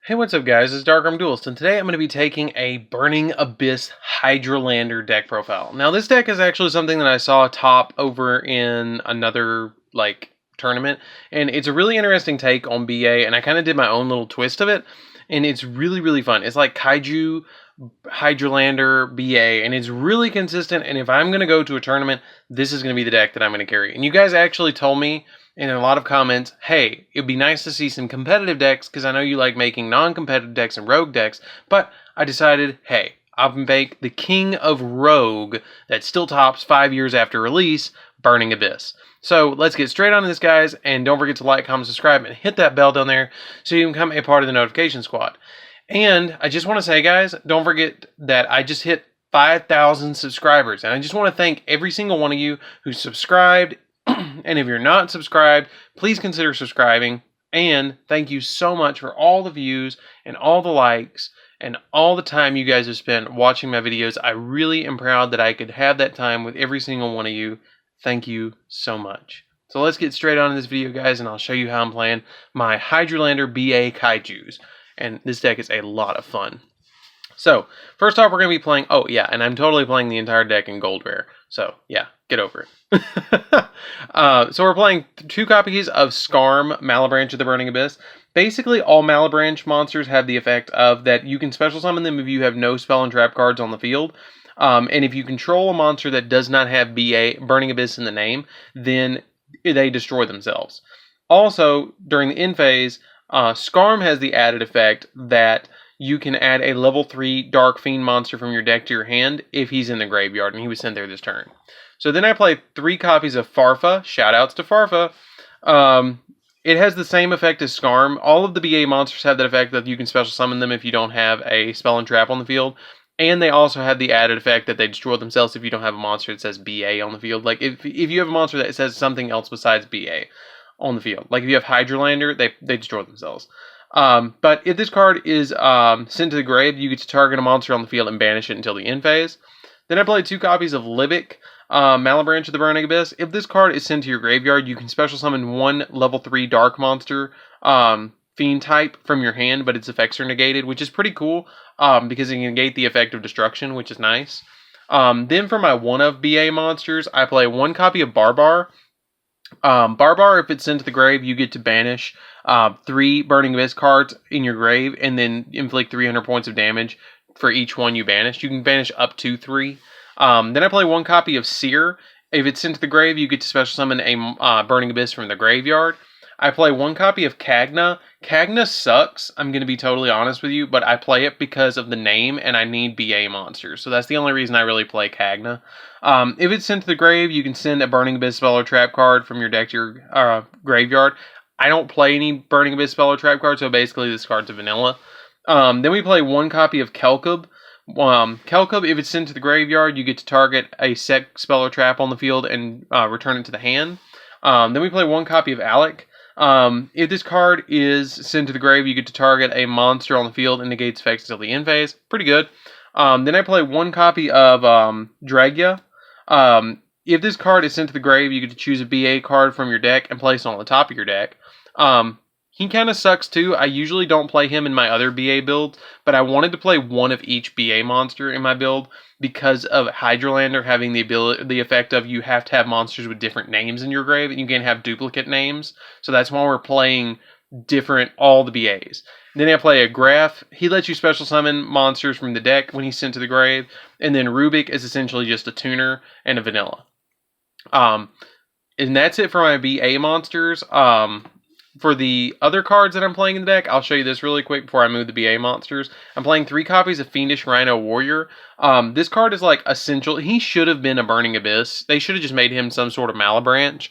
Hey, what's up guys, it's DarkArmedDuelist, and today I'm going to be taking a Burning Abyss Hydralander deck profile. Now this deck is actually something that I saw top over in another, tournament, and it's a really interesting take on BA, and I kind of did my own little twist of it, and it's really fun. It's like Kaiju, Hydralander, BA, and it's really consistent, and if I'm going to go to a tournament, this is going to be the deck that I'm going to carry. And you guys actually told me in a lot of comments, hey, it'd be nice to see some competitive decks, because I know you like making non-competitive decks and rogue decks, but I decided, hey, I'll make the king of rogue that still tops 5 years after release, Burning Abyss. So let's get straight on to this, guys, and don't forget to like, comment, subscribe, and hit that bell down there so you can become a part of the notification squad. And I just want to say, guys, don't forget that I just hit 5,000 subscribers, and I just want to thank every single one of you who subscribed. And if you're not subscribed, please consider subscribing. And thank you so much for all the views and all the likes and all the time you guys have spent watching my videos. I really am proud that I could have that time with every single one of you. Thank you so much. So let's get straight on to this video, guys, and I'll show you how I'm playing my Hydralander BA Kaijus. And this deck is a lot of fun. So, first off, we're going to be playing... Oh, yeah, and I'm totally playing the entire deck in Gold Rare. So, yeah, get over it. So we're playing 2 copies of Skarm, Malebranche of the Burning Abyss. Basically, all Malebranche monsters have the effect of that you can special summon them if you have no spell and trap cards on the field. And if you control a monster that does not have BA, Burning Abyss in the name, then they destroy themselves. Also, during the end phase, Skarm has the added effect that you can add a level 3 Dark Fiend monster from your deck to your hand if he's in the graveyard, and he was sent there this turn. So then I play 3 copies of Farfa. Shoutouts to Farfa. It has the same effect as Skarm. All of the BA monsters have that effect that you can special summon them if you don't have a spell and trap on the field. And they also have the added effect that they destroy themselves if you don't have a monster that says BA on the field. Like, if you have a monster that says something else besides BA on the field. Like, if you have Hydralander, they destroy themselves. But if this card is sent to the grave, you get to target a monster on the field and banish it until the end phase. Then I play 2 copies of Libic, Malebranche of the Burning Abyss. If this card is sent to your graveyard, you can special summon 1 level 3 dark monster, fiend type from your hand, but its effects are negated, which is pretty cool, because it can negate the effect of destruction, which is nice. Then for my 1 of BA monsters, I play 1 copy of Barbar. Barbar, if it's sent to the grave, you get to banish 3 Burning Abyss cards in your grave, and then inflict 300 points of damage for each one you banish. You can banish up to 3. Then I play 1 copy of Seer. If it's sent to the grave, you get to special summon a Burning Abyss from the graveyard. I play 1 copy of Kagna. Kagna sucks, I'm going to be totally honest with you, but I play it because of the name, and I need BA monsters. So that's the only reason I really play Kagna. If it's sent to the grave, you can send a Burning Abyss spell or trap card from your deck to your graveyard. I don't play any Burning Abyss spell or trap cards, so basically this card's a vanilla. Then we play 1 copy of Kelkub. Kelkub, if it's sent to the graveyard, you get to target a set spell or trap on the field and return it to the hand. Then we play 1 copy of Alec. If this card is sent to the grave, you get to target a monster on the field and negates effects until the end phase. Pretty good. Then I play 1 copy of Dragya. If this card is sent to the grave, you get to choose a BA card from your deck and place it on the top of your deck. He kind of sucks too. I usually don't play him in my other BA builds, but I wanted to play 1 of each BA monster in my build because of Hydralander having the effect of you have to have monsters with different names in your grave, and you can't have duplicate names. So that's why we're playing all the BAs. Then I play a Graph. He lets you special summon monsters from the deck when he's sent to the grave. And then Rubik is essentially just a tuner and a vanilla. And that's it for my BA monsters. For the other cards that I'm playing in the deck, I'll show you this really quick before I move the BA monsters. I'm playing 3 copies of Fiendish Rhino Warrior. This card is like essential. He should have been a Burning Abyss. They should have just made him some sort of Malebranche.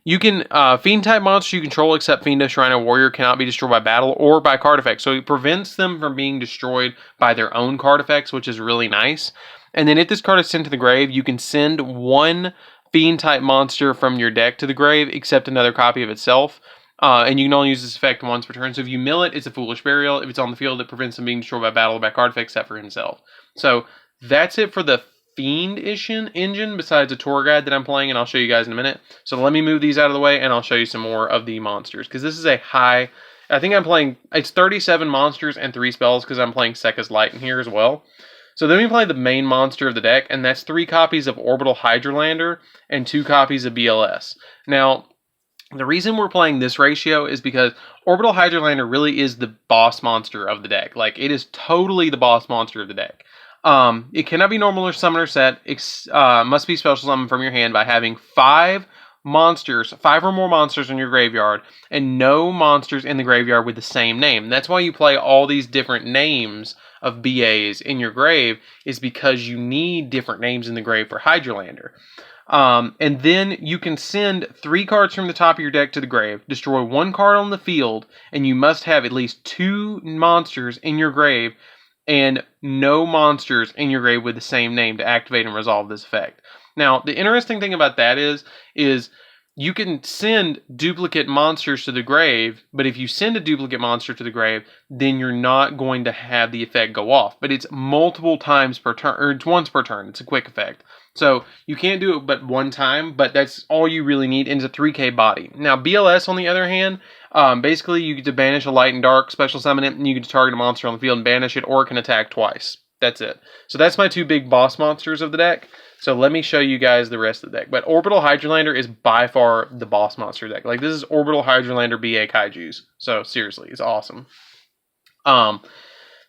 You can, Fiend type monster you control except Fiendish Rhino Warrior cannot be destroyed by battle or by card effects. So it prevents them from being destroyed by their own card effects, which is really nice. And then if this card is sent to the grave, you can send 1 Fiend type monster from your deck to the grave, except another copy of itself. And you can only use this effect once per turn. So if you mill it, it's a Foolish Burial. If it's on the field, it prevents him being destroyed by battle or by card effect, except for himself. So that's it for the Fiend engine, besides a tour guide that I'm playing, and I'll show you guys in a minute. So let me move these out of the way, and I'll show you some more of the monsters, because this is a high I think I'm playing, it's 37 monsters and 3 spells because I'm playing Sekka's Light in here as well. So then we play the main monster of the deck, and that's 3 copies of Orbital Hydralander and 2 copies of BLS. Now, the reason we're playing this ratio is because Orbital Hydralander really is the boss monster of the deck. Like, it is totally the boss monster of the deck. It cannot be normal or summon or set. It must be special summon from your hand by having 5 monsters, 5 or more monsters in your graveyard, and no monsters in the graveyard with the same name. That's why you play all these different names of BAs in your grave, is because you need different names in the grave for Hydralander. And then you can send 3 cards from the top of your deck to the grave, destroy 1 card on the field, and you must have at least 2 monsters in your grave and no monsters in your grave with the same name to activate and resolve this effect. Now, the interesting thing about that is you can send duplicate monsters to the grave, but if you send a duplicate monster to the grave, then you're not going to have the effect go off. But it's multiple times per turn, or it's once per turn. It's a quick effect. So you can't do it but one time, but that's all you really need, and it's a 3k body. Now, BLS, on the other hand, basically you get to banish a light and dark, special summon it, and you get to target a monster on the field and banish it, or it can attack twice. That's it. So that's my 2 big boss monsters of the deck. So let me show you guys the rest of the deck. But Orbital Hydralander is by far the boss monster deck. Like, this is Orbital Hydralander BA Kaijus. So seriously, it's awesome.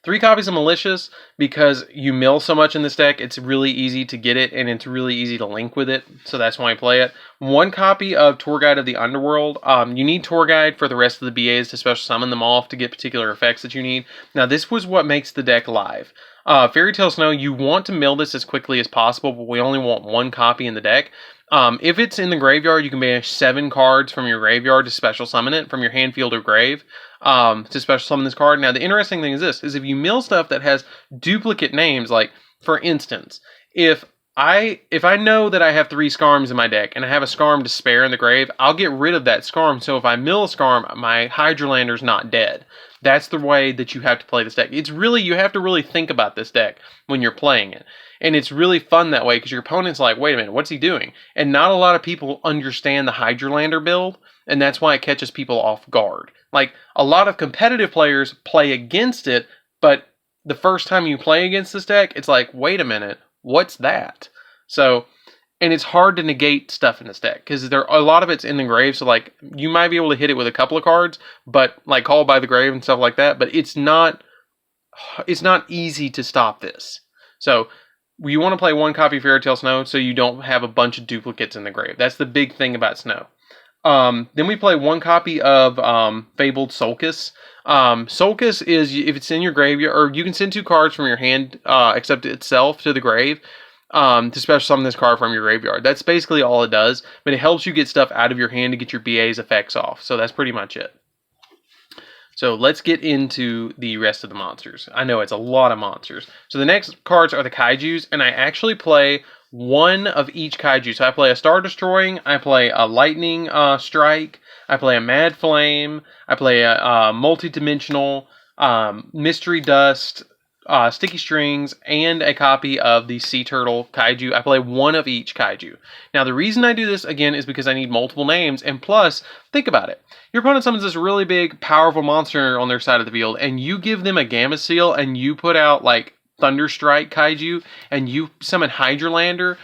3 copies of Malicious, because you mill so much in this deck, it's really easy to get it, and it's really easy to link with it. So that's why I play it. 1 copy of Tour Guide of the Underworld. You need Tour Guide for the rest of the BAs to special summon them off to get particular effects that you need. Now, this was what makes the deck live. Fairy Tale Snow, you want to mill this as quickly as possible, but we only want 1 copy in the deck. If it's in the graveyard, you can banish 7 cards from your graveyard to special summon it from your hand, field, or grave to special summon this card. Now, the interesting thing is this, is if you mill stuff that has duplicate names, like, for instance, if I know that I have 3 Skarms in my deck, and I have a Skarm to spare in the grave, I'll get rid of that Skarm, so if I mill a Skarm, my Hydralander's not dead. That's the way that you have to play this deck. It's really, you have to really think about this deck when you're playing it. And it's really fun that way, because your opponent's like, wait a minute, what's he doing? And not a lot of people understand the Hydralander build, and that's why it catches people off guard. Like, a lot of competitive players play against it, but the first time you play against this deck, it's like, wait a minute, what's that? So, and it's hard to negate stuff in this deck, because a lot of it's in the grave, so like, you might be able to hit it with a couple of cards, but like Call by the Grave and stuff like that, but it's not easy to stop this. So, you want to play 1 copy of Fairy Tale Snow so you don't have a bunch of duplicates in the grave. That's the big thing about Snow. Then we play 1 copy of Fabled Sulcus. Sulcus is, if it's in your graveyard, or you can send 2 cards from your hand, except itself, to the grave, to special summon this card from your graveyard. That's basically all it does, but it helps you get stuff out of your hand to get your BA's effects off. So that's pretty much it. So let's get into the rest of the monsters. I know it's a lot of monsters. So the next cards are the Kaijus, and I actually play 1 of each Kaiju. So I play a Star Destroying, I play a Lightning Strike, I play a Mad Flame, I play a Multi-Dimensional, Mystery Dust, Sticky Strings, and a copy of the Sea Turtle Kaiju. I play 1 of each Kaiju. Now, the reason I do this, again, is because I need multiple names, and plus, think about it. Your opponent summons this really big, powerful monster on their side of the field, and you give them a Gamma Seal, and you put out, like, Thunderstrike Kaiju, and you summon Hydralander,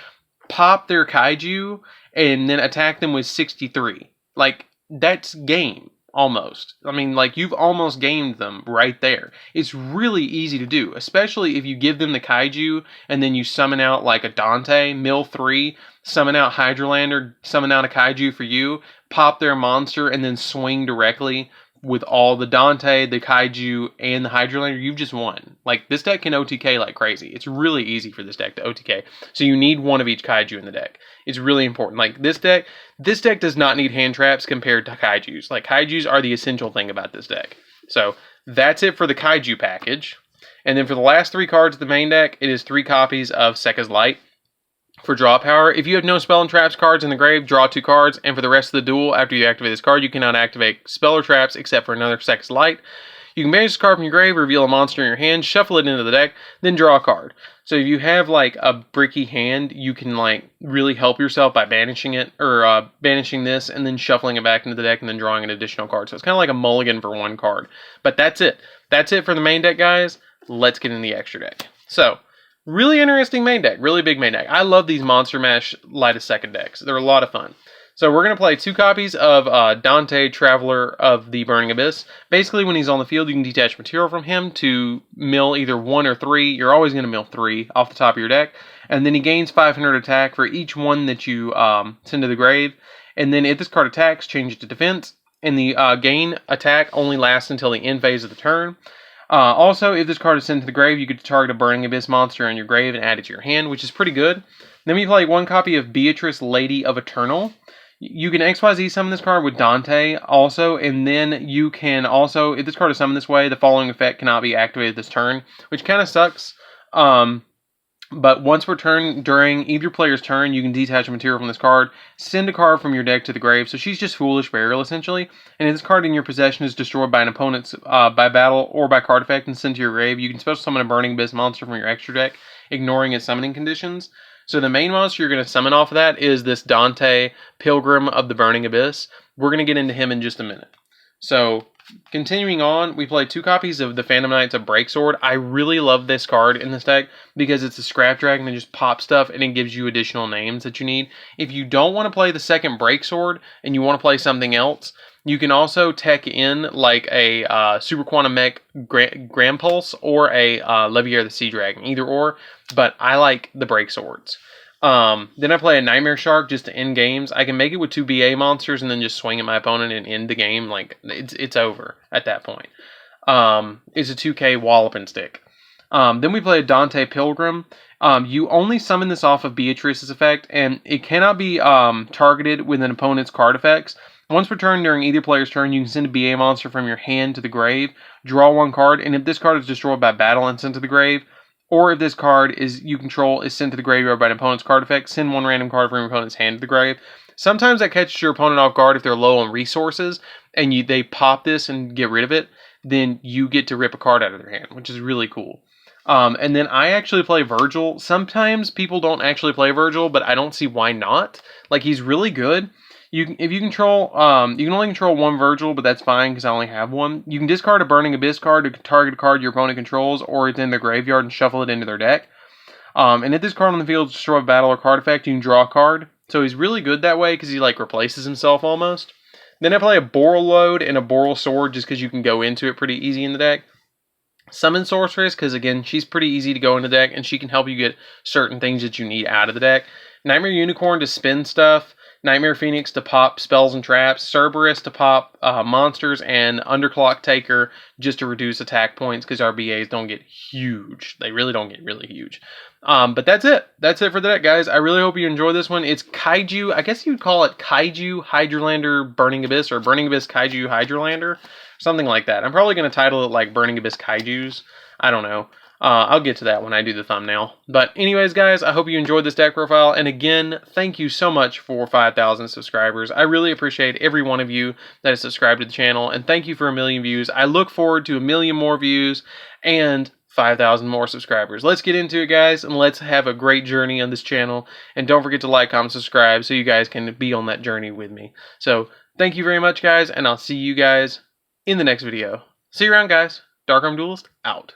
pop their Kaiju, and then attack them with 63. Like, that's game. Almost. I mean, like, you've almost gamed them right there. It's really easy to do, especially if you give them the Kaiju and then you summon out, like, a Dante, mill 3, summon out Hydralander, summon out a Kaiju for you, pop their monster, and then swing directly with all the Dante, the Kaiju, and the Hydralander. You've just won. Like, this deck can OTK like crazy. It's really easy for this deck to OTK. So you need 1 of each Kaiju in the deck. It's really important. Like, this deck does not need hand traps compared to Kaijus. Like, Kaijus are the essential thing about this deck. So that's it for the Kaiju package. And then for the last 3 cards of the main deck, it is 3 copies of Sekka's Light. For draw power, if you have no spell and traps cards in the grave, draw 2 cards, and for the rest of the duel, after you activate this card, you cannot activate spell or traps except for another Sekka's Light. You can banish this card from your grave, reveal a monster in your hand, shuffle it into the deck, then draw a card. So if you have like a bricky hand, you can like really help yourself by banishing it, or banishing this and then shuffling it back into the deck and then drawing an additional card. So it's kind of like a mulligan for one card. But that's it. That's it for the main deck, guys. Let's get in the extra deck. So, really interesting main deck. Really big main deck. I love these Monster Mash Light of Second decks. They're a lot of fun. So we're going to play 2 copies of Dante, Traveler of the Burning Abyss. Basically, when he's on the field, you can detach material from him to mill either 1 or 3. You're always going to mill 3 off the top of your deck. And then he gains 500 attack for each one that you send to the grave. And then if this card attacks, change it to defense. And the gain attack only lasts until the end phase of the turn. Also, if this card is sent to the grave, you get to target a Burning Abyss monster in your grave and add it to your hand, which is pretty good. Then we play 1 copy of Beatrice, Lady of Eternal. You can XYZ summon this card with Dante also, and then you can also, if this card is summoned this way, the following effect cannot be activated this turn, which kind of sucks. But once per turn, during either player's turn, you can detach a material from this card, send a card from your deck to the grave. So she's just Foolish Burial, essentially. And if this card in your possession is destroyed by an opponent's by battle or by card effect and sent to your grave, you can special summon a Burning Abyss monster from your extra deck, ignoring its summoning conditions. So the main monster you're going to summon off of that is this Dante, Pilgrim of the Burning Abyss. We're going to get into him in just a minute. So, continuing on, we play 2 copies of the Phantom Knights of Breaksword. I really love this card in this deck because it's a scrap dragon that just pops stuff and it gives you additional names that you need. If you don't want to play the second Breaksword and you want to play something else, you can also tech in like a Super Quantum Mech Grand Pulse or a Leviair the Sea Dragon, either or, but I like the Breakswords. Then I play a Nightmare Shark just to end games. I can make it with 2 BA monsters and then just swing at my opponent and end the game. Like, it's over at that point. It's a 2K walloping stick. Then we play a Dante Pilgrim. You only summon this off of Beatrice's effect, and it cannot be targeted with an opponent's card effects. Once per turn during either player's turn, you can send a BA monster from your hand to the grave, draw 1 card, and if this card is destroyed by battle and sent to the grave, or if this card you control is sent to the graveyard by an opponent's card effect, send 1 random card from your opponent's hand to the grave. Sometimes that catches your opponent off guard if they're low on resources, and they pop this and get rid of it, then you get to rip a card out of their hand, which is really cool. And then I actually play Virgil. Sometimes people don't actually play Virgil, but I don't see why not. Like, he's really good. If you control, you can only control 1 Virgil, but that's fine because I only have 1. You can discard a Burning Abyss card to target a card your opponent controls, or it's in their graveyard and shuffle it into their deck. And if this card on the field is destroyed by battle or card effect, you can draw a card. So he's really good that way because he like replaces himself almost. Then I play a Boral Load and a Boral Sword just because you can go into it pretty easy in the deck. Summon Sorceress because, again, she's pretty easy to go in the deck and she can help you get certain things that you need out of the deck. Nightmare Unicorn to spin stuff. Nightmare Phoenix to pop spells and traps, Cerberus to pop monsters, and Underclock Taker just to reduce attack points because our BAs don't get huge. They really don't get really huge. But that's it. That's it for the deck, guys. I really hope you enjoy this one. It's Kaiju. I guess you'd call it Kaiju Hydralander Burning Abyss or Burning Abyss Kaiju Hydralander. Something like that. I'm probably going to title it like Burning Abyss Kaijus. I don't know. I'll get to that when I do the thumbnail. But anyways, guys, I hope you enjoyed this deck profile. And again, thank you so much for 5,000 subscribers. I really appreciate every one of you that has subscribed to the channel. And thank you for 1 million views. I look forward to 1 million more views and 5,000 more subscribers. Let's get into it, guys, and let's have a great journey on this channel. And don't forget to like, comment, subscribe so you guys can be on that journey with me. So thank you very much, guys, and I'll see you guys in the next video. See you around, guys. DarkArmedDuelist out.